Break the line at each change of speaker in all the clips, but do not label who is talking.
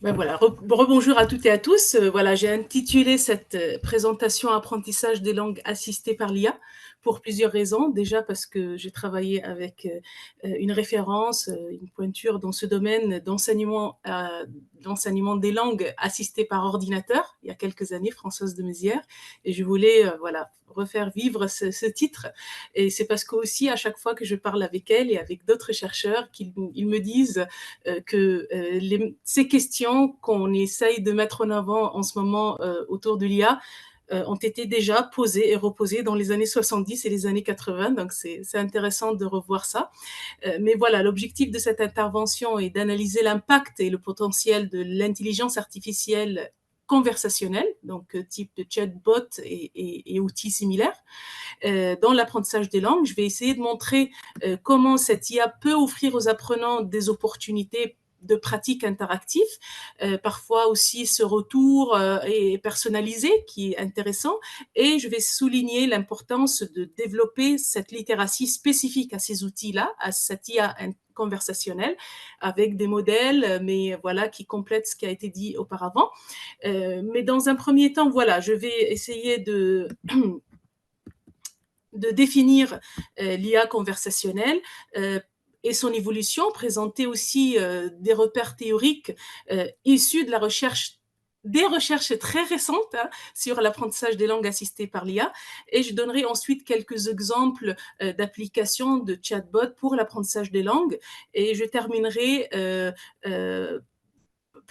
Ben voilà, rebonjour à toutes et à tous. Voilà, j'ai intitulé cette présentation Apprentissage des langues assistées par l'IA pour plusieurs raisons. Déjà parce que j'ai travaillé avec une référence, une pointure dans ce domaine d'enseignement des langues assistées par ordinateur il y a quelques années, Françoise de Mézières, et je voulais voilà refaire vivre ce titre. Et c'est parce qu'aussi à chaque fois que je parle avec elle et avec d'autres chercheurs, ils me disent que ces questions qu'on essaye de mettre en avant en ce moment autour de l'IA ont été déjà posées et reposées dans les années 70 et les années 80, donc c'est intéressant de revoir ça. Mais voilà, l'objectif de cette intervention est d'analyser l'impact et le potentiel de l'intelligence artificielle conversationnelle, donc type de chatbot et outils similaires, dans l'apprentissage des langues. Je vais essayer de montrer comment cette IA peut offrir aux apprenants des opportunités de pratique interactive, parfois aussi ce retour est personnalisé qui est intéressant, et je vais souligner l'importance de développer cette littératie spécifique à ces outils-là, à cette IA conversationnelle, avec des modèles, mais voilà, qui complètent ce qui a été dit auparavant. Mais dans un premier temps, voilà, je vais essayer de définir l'IA conversationnelle et son évolution, présenter aussi des repères théoriques issus de la recherche, des recherches très récentes sur l'apprentissage des langues assistées par l'IA, et je donnerai ensuite quelques exemples d'applications de chatbot pour l'apprentissage des langues, et je terminerai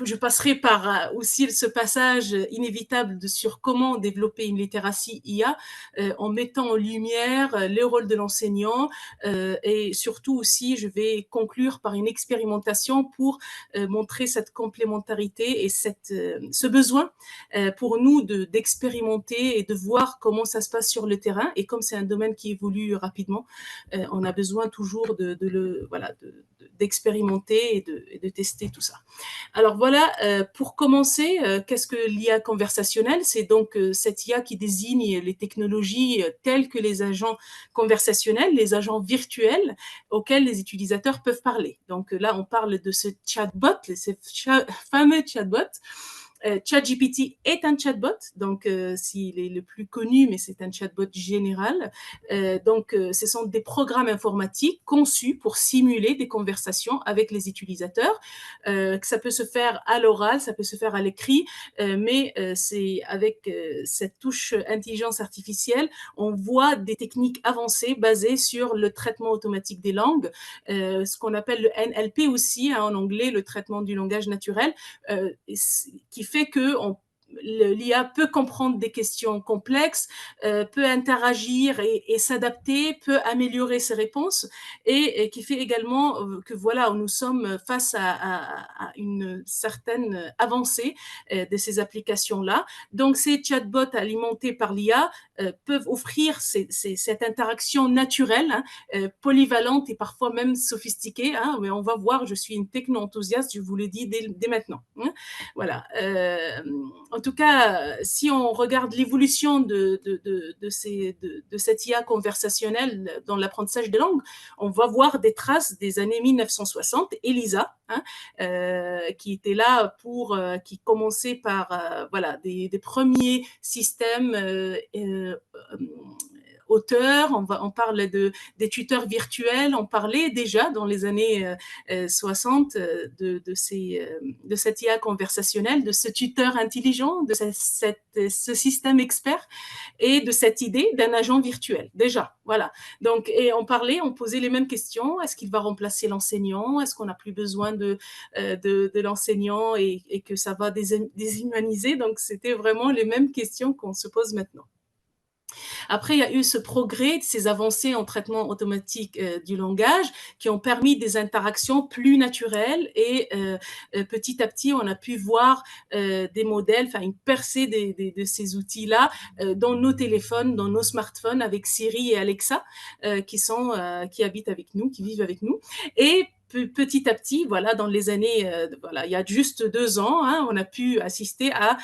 je passerai par aussi ce passage inévitable sur comment développer une littératie IA en mettant en lumière les rôles de l'enseignant, et surtout aussi je vais conclure par une expérimentation pour montrer cette complémentarité et ce besoin pour nous d'expérimenter et de voir comment ça se passe sur le terrain. Et comme c'est un domaine qui évolue rapidement, on a besoin toujours d'expérimenter et de tester tout ça. Alors voilà, pour commencer, qu'est-ce que l'IA conversationnelle? C'est donc cette IA qui désigne les technologies telles que les agents conversationnels, les agents virtuels auxquels les utilisateurs peuvent parler. Donc là, on parle de ce chatbot, ces fameux chatbots. ChatGPT est un chatbot, donc s'il est le plus connu, mais c'est un chatbot général. Ce sont des programmes informatiques conçus pour simuler des conversations avec les utilisateurs. Ça peut se faire à l'oral, ça peut se faire à l'écrit, mais c'est avec cette touche intelligence artificielle, on voit des techniques avancées basées sur le traitement automatique des langues, ce qu'on appelle le NLP aussi, en anglais, le traitement du langage naturel, qui fait que l'IA peut comprendre des questions complexes, peut interagir et s'adapter, peut améliorer ses réponses, et qui fait également que voilà, nous sommes face à une certaine avancée de ces applications-là. Donc ces chatbots alimentés par l'IA peuvent offrir cette interaction naturelle, polyvalente et parfois même sophistiquée. Mais on va voir, je suis une techno-enthousiaste, je vous le dis dès maintenant. Voilà. En tout cas, si on regarde l'évolution de cette IA conversationnelle dans l'apprentissage des langues, on va voir des traces des années 1960. ELIZA, qui était là qui commençait par voilà, des premiers systèmes auteurs, on parle des tuteurs virtuels, on parlait déjà dans les années 60 de cette IA conversationnelle, de ce tuteur intelligent, de ce système expert et de cette idée d'un agent virtuel, déjà. Voilà. Donc, et on posait les mêmes questions. Est-ce qu'il va remplacer l'enseignant? Est-ce qu'on n'a plus besoin de l'enseignant et que ça va déshumaniser? Donc, c'était vraiment les mêmes questions qu'on se pose maintenant. Après, il y a eu ce progrès, ces avancées en traitement automatique du langage qui ont permis des interactions plus naturelles, et petit à petit, on a pu voir des modèles, enfin une percée de ces outils-là dans nos téléphones, dans nos smartphones avec Siri et Alexa qui habitent avec nous, qui vivent avec nous. Et petit à petit, voilà, dans les années, voilà, il y a juste 2 ans, on a pu assister à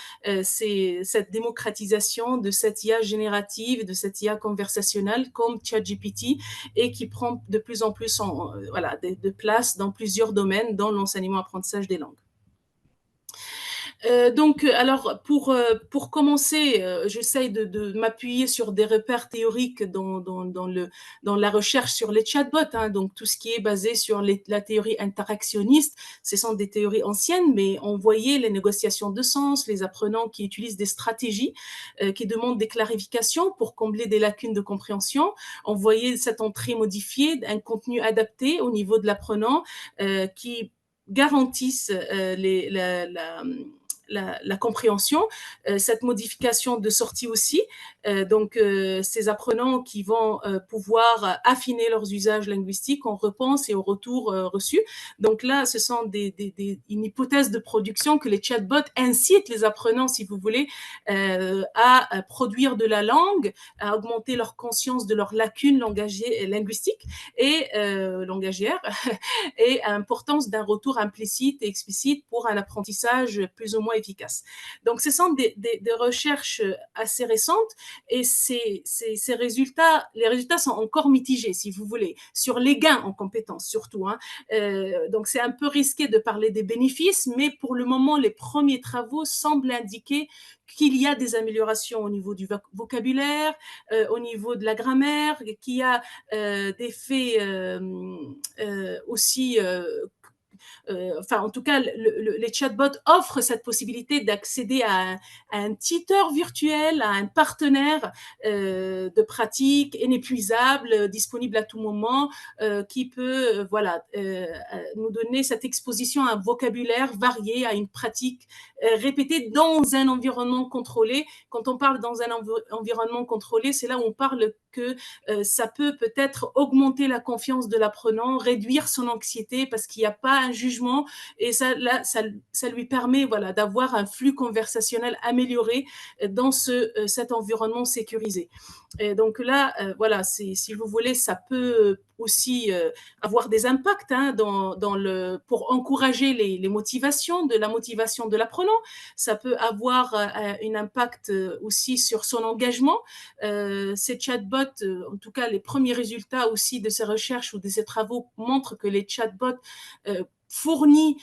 cette démocratisation de cette IA générative, de cette IA conversationnelle comme ChatGPT, et qui prend de plus en plus de place dans plusieurs domaines dans l'enseignement-apprentissage des langues. Alors pour commencer, j'essaye de m'appuyer sur des repères théoriques dans la recherche sur les chatbots, hein. Donc tout ce qui est basé sur la théorie interactionniste, ce sont des théories anciennes, mais on voyait les négociations de sens, les apprenants qui utilisent des stratégies, qui demandent des clarifications pour combler des lacunes de compréhension. On voyait cette entrée modifiée, un contenu adapté au niveau de l'apprenant, qui garantissent la compréhension, cette modification de sortie aussi. Ces apprenants qui vont pouvoir affiner leurs usages linguistiques en réponse et au retour reçu. Donc là, ce sont une hypothèse de production que les chatbots incitent les apprenants, si vous voulez, à produire de la langue, à augmenter leur conscience de leurs lacunes linguistiques et langagières, et à l'importance d'un retour implicite et explicite pour un apprentissage plus ou moins efficace. Donc, ce sont des recherches assez récentes et ces résultats, les résultats sont encore mitigés, si vous voulez, sur les gains en compétences surtout, hein. Donc, c'est un peu risqué de parler des bénéfices, mais pour le moment, les premiers travaux semblent indiquer qu'il y a des améliorations au niveau du vocabulaire, au niveau de la grammaire, qu'il y a des faits aussi enfin en tout cas, les chatbots offrent cette possibilité d'accéder à un tuteur virtuel, à un partenaire de pratique inépuisable, disponible à tout moment, qui peut voilà, nous donner cette exposition à un vocabulaire varié, à une pratique répétée dans un environnement contrôlé. Quand on parle dans un environnement contrôlé, c'est là où on parle que ça peut peut-être augmenter la confiance de l'apprenant, réduire son anxiété parce qu'il n'y a pas un jugement et ça, là, ça lui permet voilà, d'avoir un flux conversationnel amélioré dans cet environnement sécurisé. Et donc là, voilà, si vous voulez, ça peut aussi avoir des impacts hein, pour encourager la motivation de l'apprenant. Ça peut avoir un impact aussi sur son engagement. Ces chatbots, en tout cas les premiers résultats aussi de ces recherches ou de ces travaux montrent que les chatbots fournissent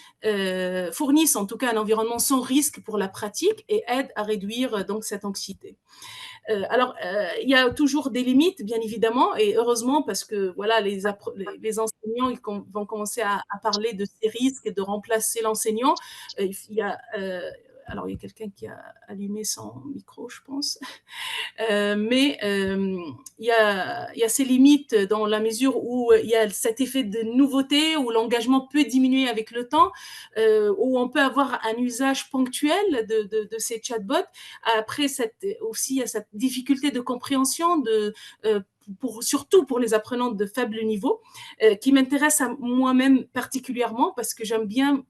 en tout cas un environnement sans risque pour la pratique et aident à réduire donc cette anxiété. Alors, il y a toujours des limites, bien évidemment, et heureusement parce que voilà, les enseignants ils vont commencer à parler de ces risques et de remplacer l'enseignant. Il y a alors, il y a quelqu'un qui a allumé son micro, je pense. Mais il y a ces limites dans la mesure où il y a cet effet de nouveauté, où l'engagement peut diminuer avec le temps, où on peut avoir un usage ponctuel de ces chatbots. Après, aussi, il y a cette difficulté de compréhension surtout pour les apprenants de faible niveau, qui m'intéresse à moi-même particulièrement parce que j'aime bien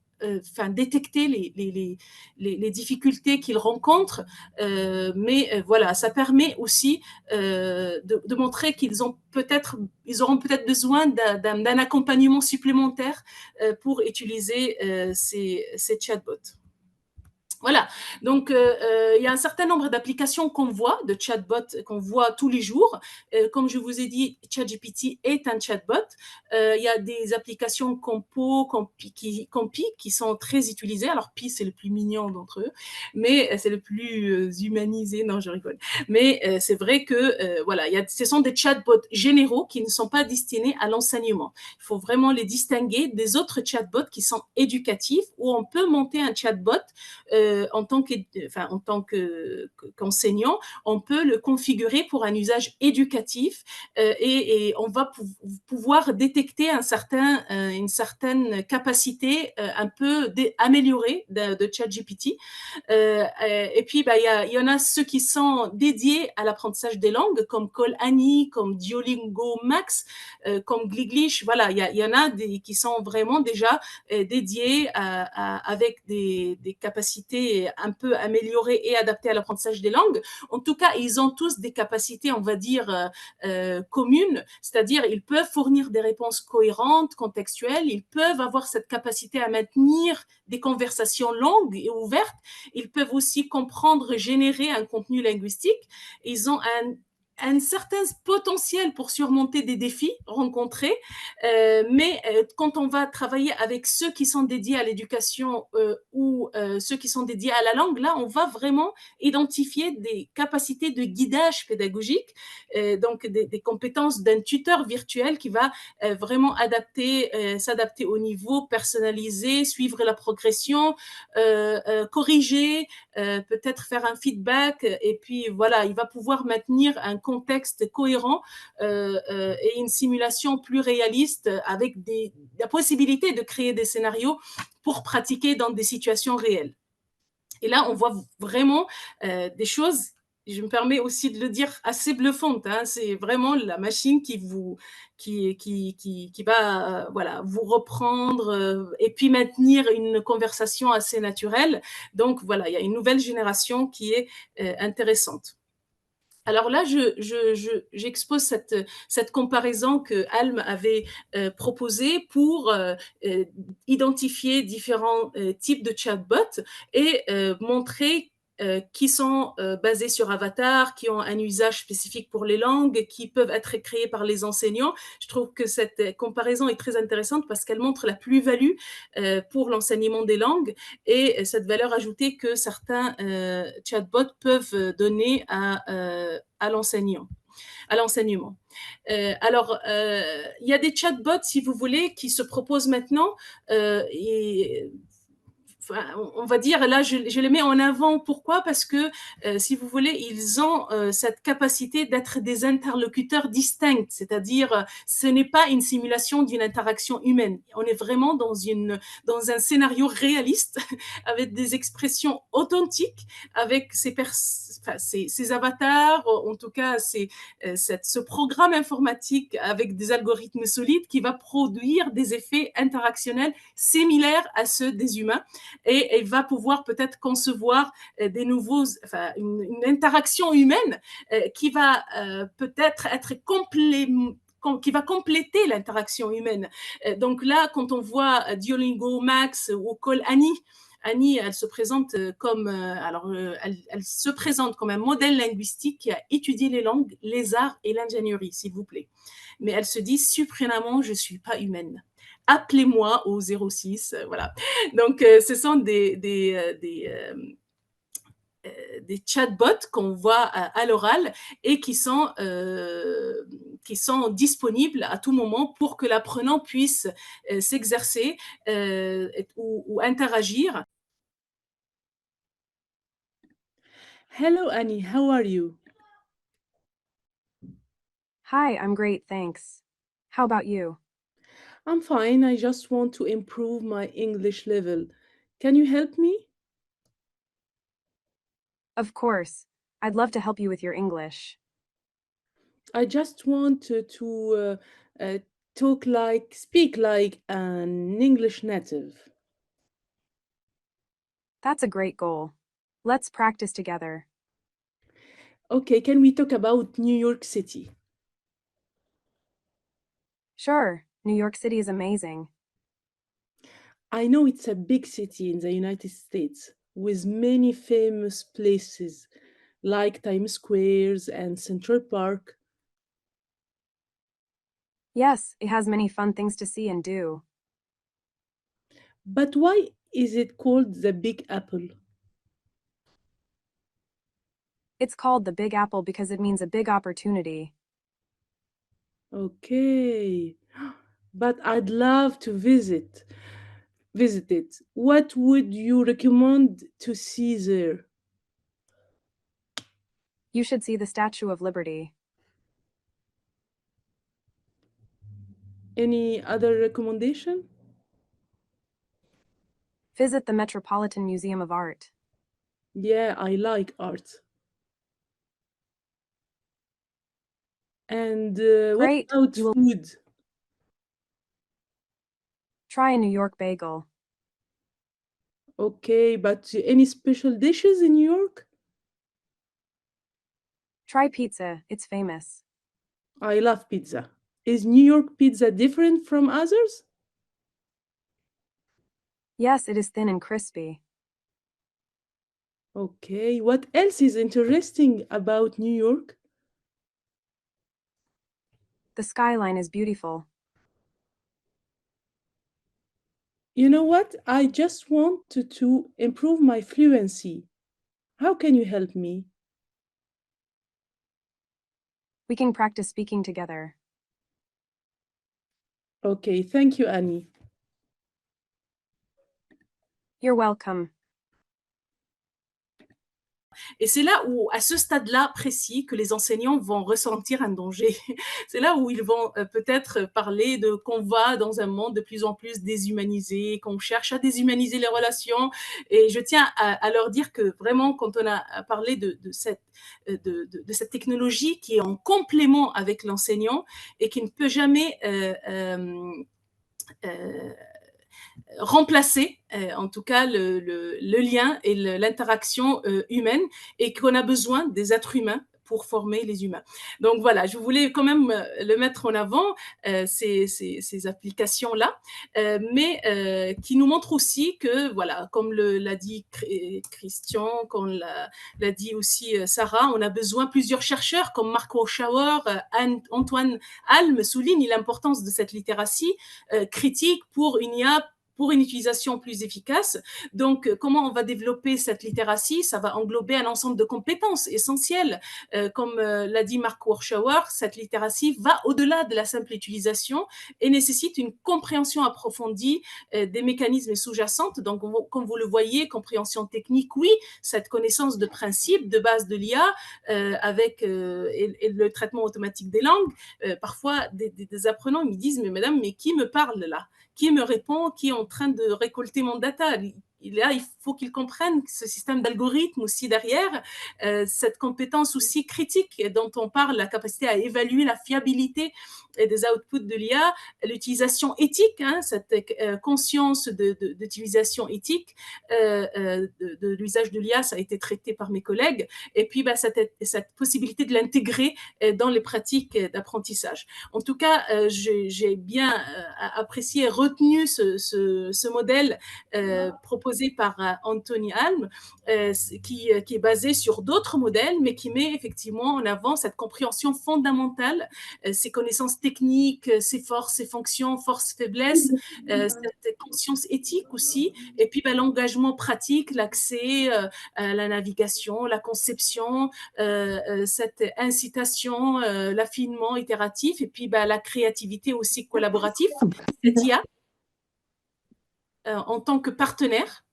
détecter les difficultés qu'ils rencontrent, mais voilà, ça permet aussi de montrer ils auront peut-être besoin d'un accompagnement supplémentaire pour utiliser ces chatbots. Voilà, donc il y a un certain nombre d'applications qu'on voit, de chatbots qu'on voit tous les jours. Comme je vous ai dit, ChatGPT est un chatbot. Il y a des applications comme Compi qui sont très utilisées. Alors Pi, c'est le plus mignon d'entre eux, mais c'est le plus humanisé. Non, je rigole. Mais c'est vrai que voilà, ce sont des chatbots généraux qui ne sont pas destinés à l'enseignement. Il faut vraiment les distinguer des autres chatbots qui sont éducatifs, où on peut monter un chatbot en tant qu'enseignant, on peut le configurer pour un usage éducatif et on va pouvoir détecter une certaine capacité un peu améliorée de ChatGPT. Et puis, bah, il y en a ceux qui sont dédiés à l'apprentissage des langues, comme Call Annie, comme Duolingo Max, comme Gliglish. Voilà, il y en a qui sont vraiment déjà dédiés avec des capacités un peu améliorées et adaptées à l'apprentissage des langues. En tout cas, ils ont tous des capacités, on va dire, communes, c'est-à-dire ils peuvent fournir des réponses cohérentes, contextuelles, ils peuvent avoir cette capacité à maintenir des conversations longues et ouvertes, ils peuvent aussi comprendre, générer un contenu linguistique, ils ont un certain potentiel pour surmonter des défis rencontrés, mais quand on va travailler avec ceux qui sont dédiés à l'éducation ou ceux qui sont dédiés à la langue, là, on va vraiment identifier des capacités de guidage pédagogique, donc des compétences d'un tuteur virtuel qui va vraiment s'adapter au niveau, personnaliser, suivre la progression, corriger, peut-être faire un feedback, et puis voilà, il va pouvoir maintenir un contexte cohérent et une simulation plus réaliste avec la possibilité de créer des scénarios pour pratiquer dans des situations réelles. Et là, on voit vraiment des choses, je me permets aussi de le dire, assez bluffantes. Hein. C'est vraiment la machine qui va voilà, vous reprendre et puis maintenir une conversation assez naturelle. Donc voilà, il y a une nouvelle génération qui est intéressante. Alors là, j'expose cette comparaison que Alm avait proposée pour identifier différents types de chatbots et montrer qui sont basés sur Avatar, qui ont un usage spécifique pour les langues, qui peuvent être créés par les enseignants. Je trouve que cette comparaison est très intéressante parce qu'elle montre la plus-value pour l'enseignement des langues et cette valeur ajoutée que certains chatbots peuvent donner à l'enseignant, à l'enseignement. Il y a des chatbots, si vous voulez, qui se proposent maintenant et on va dire, là, je les mets en avant. Pourquoi? Parce que, si vous voulez, ils ont cette capacité d'être des interlocuteurs distincts, c'est-à-dire, ce n'est pas une simulation d'une interaction humaine. On est vraiment dans un scénario réaliste, avec des expressions authentiques, avec ces avatars, en tout cas, ce programme informatique avec des algorithmes solides qui va produire des effets interactionnels similaires à ceux des humains et elle va pouvoir peut-être concevoir une interaction humaine qui va peut-être être qui va compléter l'interaction humaine. Donc là, quand on voit Duolingo Max ou Call Annie, Annie, elle se présente elle se présente comme un modèle linguistique qui a étudié les langues, les arts et l'ingénierie, s'il vous plaît. Mais elle se dit suprêmement, je suis pas humaine. Appelez-moi au 06, voilà. Donc, ce sont des chatbots qu'on voit à l'oral et qui sont disponibles à tout moment pour que l'apprenant puisse s'exercer ou interagir. Hello Annie, how are you?
Hi, I'm great, thanks. How about you?
I'm fine, I just want to improve my English level. Can you help me?
Of course. I'd love to help you with your English.
I just want uh, speak like an English native.
That's a great goal. Let's practice together.
Okay, can we talk about New York City?
Sure, New York City is amazing.
I know it's a big city in the United States with many famous places like Times Squares and Central Park.
Yes, it has many fun things to see and do.
But why is it called the Big Apple?
It's called the Big Apple because it means a big opportunity.
Okay. But I'd love to visit it. What would you recommend to see there?
You should see the Statue of Liberty.
Any other recommendation?
Visit the Metropolitan Museum of Art.
Yeah, I like art. And what
Great!
about
You will
food?
try a New York bagel.
Okay, but any special dishes in New York?
Try pizza, it's famous.
I love pizza. Is New York pizza different from others?
Yes, it is thin and crispy.
Okay, what else is interesting about New York?
The skyline is beautiful.
You know what? I just want to improve my fluency. How can you help me?
We can practice speaking together.
Okay, thank you, Annie.
You're welcome.
Et c'est là où, à ce stade-là précis, que les enseignants vont ressentir un danger. C'est là où ils vont peut-être parler de qu'on va dans un monde de plus en plus déshumanisé, qu'on cherche à déshumaniser les relations. Et je tiens à leur dire que vraiment, quand on a parlé de cette technologie qui est en complément avec l'enseignant et qui ne peut jamais euh, remplacer, en tout cas, le lien et l'interaction humaine, et qu'on a besoin des êtres humains pour former les humains. Donc voilà, je voulais quand même le mettre en avant, ces applications-là, mais qui nous montrent aussi que, voilà, comme l'a dit Christian, comme l'a dit aussi Sarah, on a besoin, plusieurs chercheurs comme Mark Warshauer, Antoine Alm soulignent l'importance de cette littératie critique pour une IA, pour une utilisation plus efficace. Donc, comment on va développer cette littératie? Ça va englober un ensemble de compétences essentielles. Comme l'a dit Mark Warshauer, cette littératie va au-delà de la simple utilisation et nécessite une compréhension approfondie des mécanismes sous-jacents. Donc, comme vous le voyez, compréhension technique, oui, cette connaissance de principe, de base de l'IA, avec et le traitement automatique des langues. Parfois, des apprenants me disent, mais madame, mais qui me parle là? Qui me répond, qui est en train de récolter mon data? Là, il faut qu'ils comprennent ce système d'algorithme aussi derrière, cette compétence aussi critique dont on parle, la capacité à évaluer la fiabilité des outputs de l'IA, l'utilisation éthique, hein, cette conscience d'utilisation éthique de l'usage de l'IA, ça a été traité par mes collègues, et puis cette possibilité de l'intégrer dans les pratiques d'apprentissage. En tout cas, j'ai bien apprécié et retenu ce modèle proposé par Anthony Alm, qui est basé sur d'autres modèles, mais qui met effectivement en avant cette compréhension fondamentale, ces connaissances techniques, ses forces, ses fonctions, forces, faiblesses, cette conscience éthique aussi, et puis l'engagement pratique, l'accès à la navigation, la conception, cette incitation, l'affinement itératif, et puis la créativité aussi collaborative, cette IA en tant que partenaire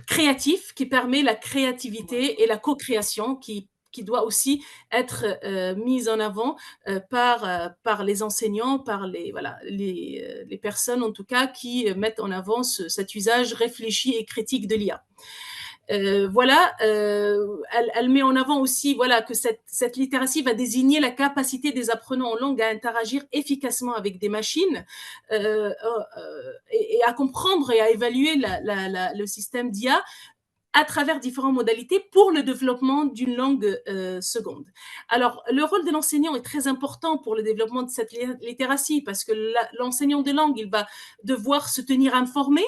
créatif qui permet la créativité et la co-création qui doit aussi être mise en avant par les enseignants, par les personnes en tout cas qui mettent en avant cet usage réfléchi et critique de l'IA. Voilà, elle met en avant aussi voilà, que cette littératie va désigner la capacité des apprenants en langue à interagir efficacement avec des machines et à comprendre et à évaluer le système d'IA à travers différentes modalités pour le développement d'une langue seconde. Alors, le rôle de l'enseignant est très important pour le développement de cette littératie parce que l'enseignant de langue, il va devoir se tenir informé,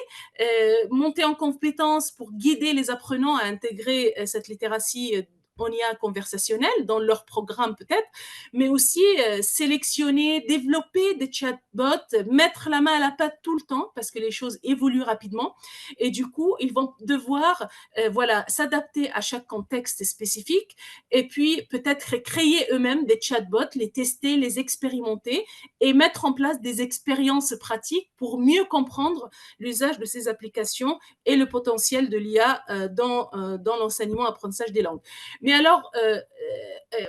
monter en compétence pour guider les apprenants à intégrer cette littératie en IA conversationnelle dans leur programme peut-être, mais aussi sélectionner, développer des chatbots, mettre la main à la pâte tout le temps parce que les choses évoluent rapidement et du coup, ils vont devoir voilà, s'adapter à chaque contexte spécifique et puis peut-être créer eux-mêmes des chatbots, les tester, les expérimenter et mettre en place des expériences pratiques pour mieux comprendre l'usage de ces applications et le potentiel de l'IA dans l'enseignement et l'apprentissage des langues. Mais alors,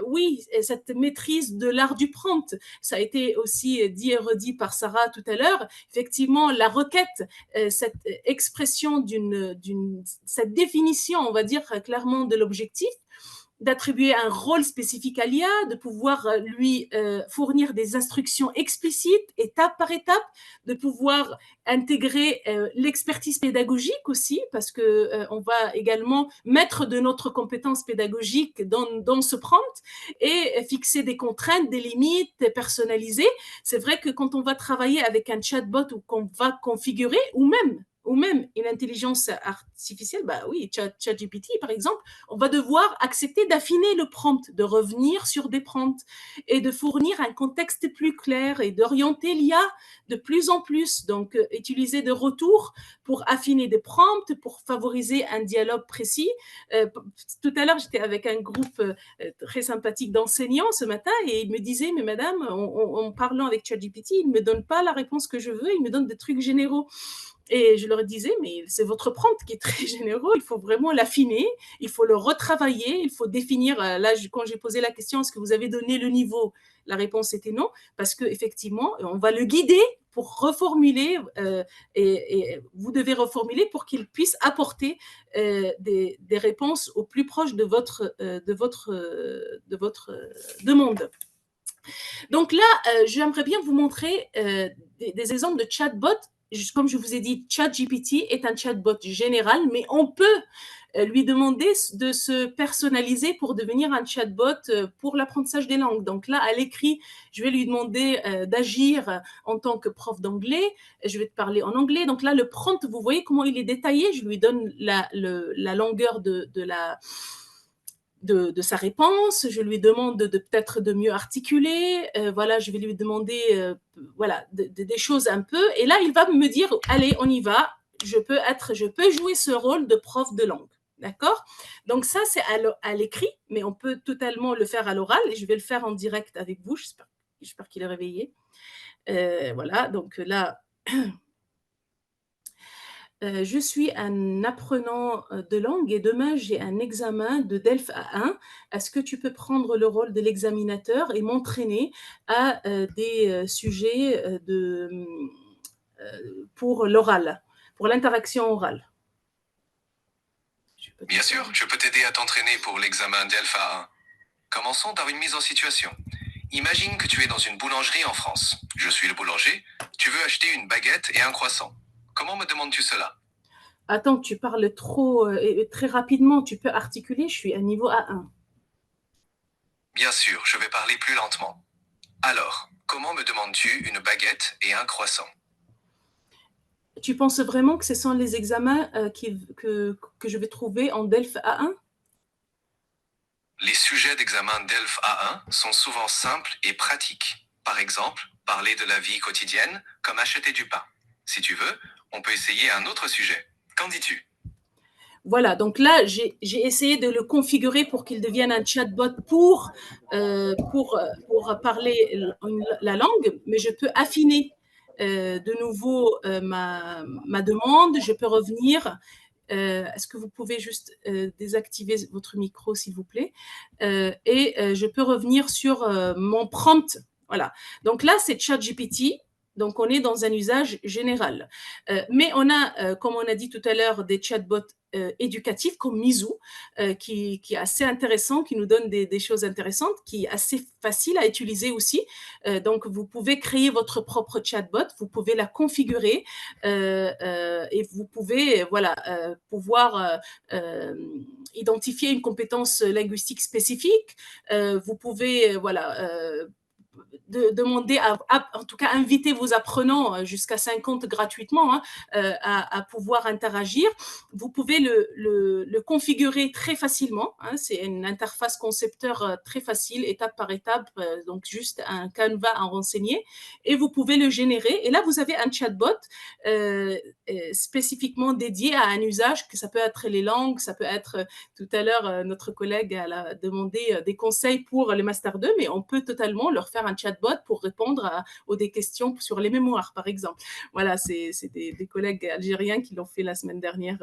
oui, cette maîtrise de l'art du prompt, ça a été aussi dit et redit par Sarah tout à l'heure, effectivement, la requête, cette expression cette définition, on va dire clairement de l'objectif, d'attribuer un rôle spécifique à l'IA, de pouvoir lui fournir des instructions explicites, étape par étape, de pouvoir intégrer l'expertise pédagogique aussi, parce que on va également mettre de notre compétence pédagogique dans ce prompt et fixer des contraintes, des limites, personnaliser. C'est vrai que quand on va travailler avec un chatbot ou qu'on va configurer, ou même ou même une intelligence artificielle, bah oui, ChatGPT par exemple, on va devoir accepter d'affiner le prompt, de revenir sur des prompts et de fournir un contexte plus clair et d'orienter l'IA de plus en plus. Donc, utiliser des retours pour affiner des prompts, pour favoriser un dialogue précis. Tout à l'heure, j'étais avec un groupe très sympathique d'enseignants ce matin et ils me disaient, mais madame, en parlant avec ChatGPT, il ne me donne pas la réponse que je veux, il me donne des trucs généraux. Et je leur disais, mais c'est votre prompt qui est très généreux, il faut vraiment l'affiner, il faut le retravailler, il faut définir, là, quand j'ai posé la question, est-ce que vous avez donné le niveau? La réponse était non, parce qu'effectivement, on va le guider pour reformuler, et vous devez reformuler pour qu'il puisse apporter des réponses au plus proche de votre demande. Donc là, j'aimerais bien vous montrer des exemples de chatbots. Comme je vous ai dit, ChatGPT est un chatbot général, mais on peut lui demander de se personnaliser pour devenir un chatbot pour l'apprentissage des langues. Donc là, à l'écrit, je vais lui demander d'agir en tant que prof d'anglais. Je vais te parler en anglais. Donc là, le prompt, vous voyez comment il est détaillé. Je lui donne la longueur de sa réponse, je lui demande peut-être de mieux articuler, voilà, je vais lui demander voilà, des choses un peu, et là, il va me dire, allez, on y va, je peux jouer ce rôle de prof de langue. D'accord? Donc ça, c'est à l'écrit, mais on peut totalement le faire à l'oral, et je vais le faire en direct avec vous, j'espère qu'il est réveillé. Voilà, donc là, je suis un apprenant de langue et demain j'ai un examen de DELF A1. Est-ce que tu peux prendre le rôle de l'examinateur et m'entraîner à des sujets pour l'oral, pour l'interaction orale?
Bien sûr, je peux t'aider à t'entraîner pour l'examen DELF A1. Commençons par une mise en situation. Imagine que tu es dans une boulangerie en France. Je suis le boulanger. Tu veux acheter une baguette et un croissant. Comment me demandes-tu cela?
Attends, tu parles trop très rapidement. Tu peux articuler, je suis à niveau A1.
Bien sûr, je vais parler plus lentement. Alors, comment me demandes-tu une baguette et un croissant?
Tu penses vraiment que ce sont les examens que je vais trouver en DELF A1?
Les sujets d'examen DELF A1 sont souvent simples et pratiques. Par exemple, parler de la vie quotidienne, comme acheter du pain. Si tu veux, on peut essayer un autre sujet. Qu'en dis-tu?
Voilà, donc là, j'ai essayé de le configurer pour qu'il devienne un chatbot pour parler la langue, mais je peux affiner de nouveau ma demande, je peux revenir. Est-ce que vous pouvez juste désactiver votre micro, s'il vous plaît? Et je peux revenir sur mon prompt. Voilà. Donc là, c'est ChatGPT. Donc, on est dans un usage général. Mais on a, comme on a dit tout à l'heure, des chatbots éducatifs comme Mizou, qui est assez intéressant, qui nous donne des choses intéressantes, qui est assez facile à utiliser aussi. Donc, vous pouvez créer votre propre chatbot, vous pouvez la configurer et vous pouvez voilà, pouvoir identifier une compétence linguistique spécifique. Vous pouvez voilà, demander en tout cas inviter vos apprenants jusqu'à 50 gratuitement à pouvoir interagir. Vous pouvez le configurer très facilement. C'est une interface concepteur très facile, étape par étape, donc juste un canevas à renseigner et vous pouvez le générer. Et là, vous avez un chatbot spécifiquement dédié à un usage, que ça peut être les langues, ça peut être tout à l'heure, notre collègue a demandé des conseils pour les Master 2, mais on peut totalement leur faire un chatbot pour répondre aux des questions sur les mémoires, par exemple. Voilà, c'est des collègues algériens qui l'ont fait la semaine dernière,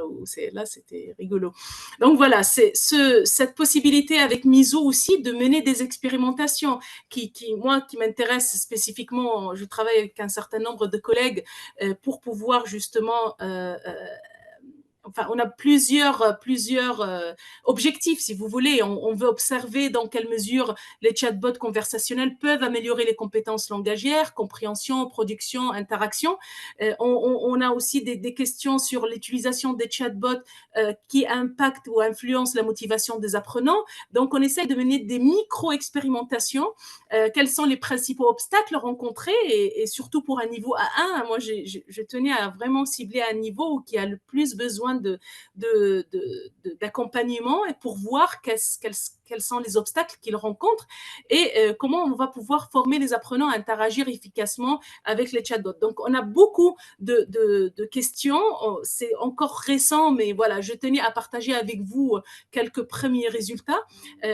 là, c'était rigolo. Donc voilà, c'est cette possibilité avec Miso aussi de mener des expérimentations moi, qui m'intéresse spécifiquement, je travaille avec un certain nombre de collègues pour pouvoir justement enfin, on a plusieurs objectifs, si vous voulez. On veut observer dans quelle mesure les chatbots conversationnels peuvent améliorer les compétences langagières, compréhension, production, interaction. On a aussi des questions sur l'utilisation des chatbots qui impactent ou influencent la motivation des apprenants. Donc, on essaie de mener des micro-expérimentations. Quels sont les principaux obstacles rencontrés et surtout pour un niveau A1, moi, je tenais à vraiment cibler un niveau qui a le plus besoin d'accompagnement et pour voir quels sont les obstacles qu'ils rencontrent et comment on va pouvoir former les apprenants à interagir efficacement avec les chatbots. Donc, on a beaucoup de questions. C'est encore récent, mais voilà, je tenais à partager avec vous quelques premiers résultats.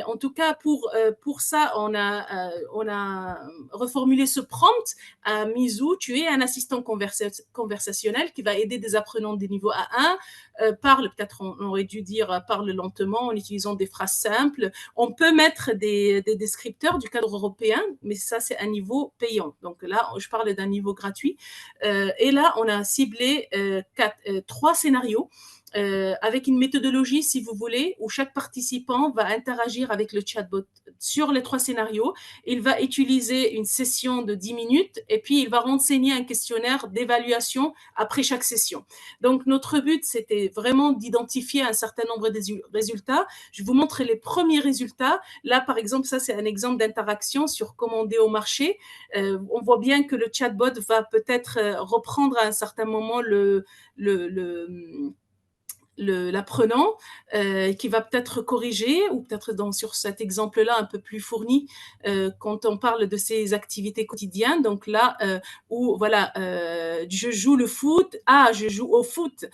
En tout cas, pour ça, on a reformulé ce prompt à Mizou. Tu es un assistant conversationnel qui va aider des apprenants des niveaux A1. Parle, peut-être on aurait dû dire parle lentement en utilisant des phrases simples. On peut mettre des descripteurs du cadre européen, mais ça, c'est un niveau payant. Donc là, je parle d'un niveau gratuit. Et là, on a ciblé 3 scénarios. Avec une méthodologie, si vous voulez, où chaque participant va interagir avec le chatbot sur les 3 scénarios. Il va utiliser une session de 10 minutes et puis il va renseigner un questionnaire d'évaluation après chaque session. Donc, notre but, c'était vraiment d'identifier un certain nombre de résultats. Je vous montre les premiers résultats. Là, par exemple, ça, c'est un exemple d'interaction sur commander au marché. On voit bien que le chatbot va peut-être reprendre à un certain moment l'apprenant qui va peut-être corriger ou peut-être sur cet exemple-là un peu plus fourni quand on parle de ses activités quotidiennes. Donc là, où voilà, je joue le foot, je joue au foot,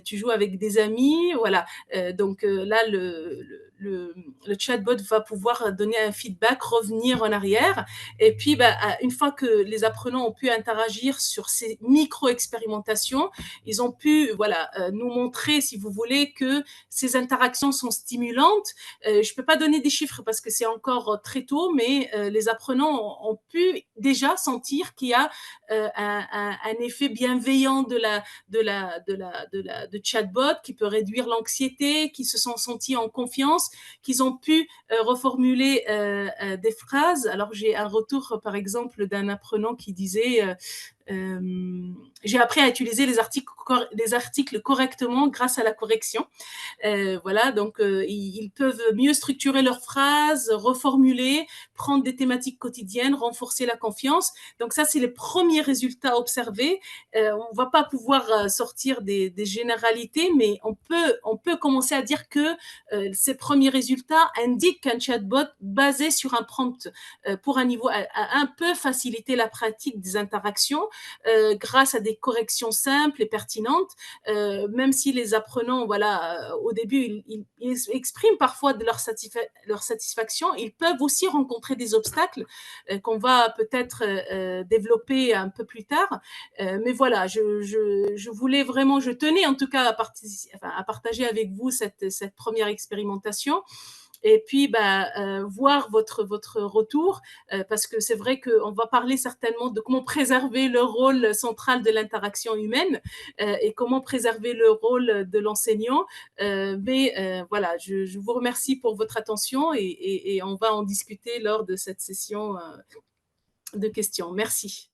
tu joues avec des amis, voilà. Donc là, le chatbot va pouvoir donner un feedback, revenir en arrière. Et puis, une fois que les apprenants ont pu interagir sur ces micro-expérimentations, ils ont pu nous montrer, si vous voulez, que ces interactions sont stimulantes. Je ne peux pas donner des chiffres parce que c'est encore très tôt, mais les apprenants ont pu déjà sentir qu'il y a un effet bienveillant de chatbot qui peut réduire l'anxiété, qui se sont sentis en confiance, qu'ils ont pu reformuler des phrases. Alors, j'ai un retour, par exemple, d'un apprenant qui disait j'ai appris à utiliser les articles correctement grâce à la correction. Voilà, donc ils peuvent mieux structurer leurs phrases, reformuler, prendre des thématiques quotidiennes, renforcer la confiance. Donc ça, c'est les premiers résultats observés. On ne va pas pouvoir sortir des généralités, mais on peut commencer à dire que ces premiers résultats indiquent qu'un chatbot basé sur un prompt pour un niveau A1 peut faciliter la pratique des interactions grâce à des corrections simples et pertinentes, même si les apprenants, au début, ils expriment parfois de leur satisfaction, ils peuvent aussi rencontrer des obstacles qu'on va peut-être développer un peu plus tard. Mais voilà, je tenais en tout cas à partager avec vous cette première expérimentation. Et puis voir votre retour, parce que c'est vrai qu'on va parler certainement de comment préserver le rôle central de l'interaction humaine et comment préserver le rôle de l'enseignant. Mais voilà, je vous remercie pour votre attention et on va en discuter lors de cette session de questions. Merci.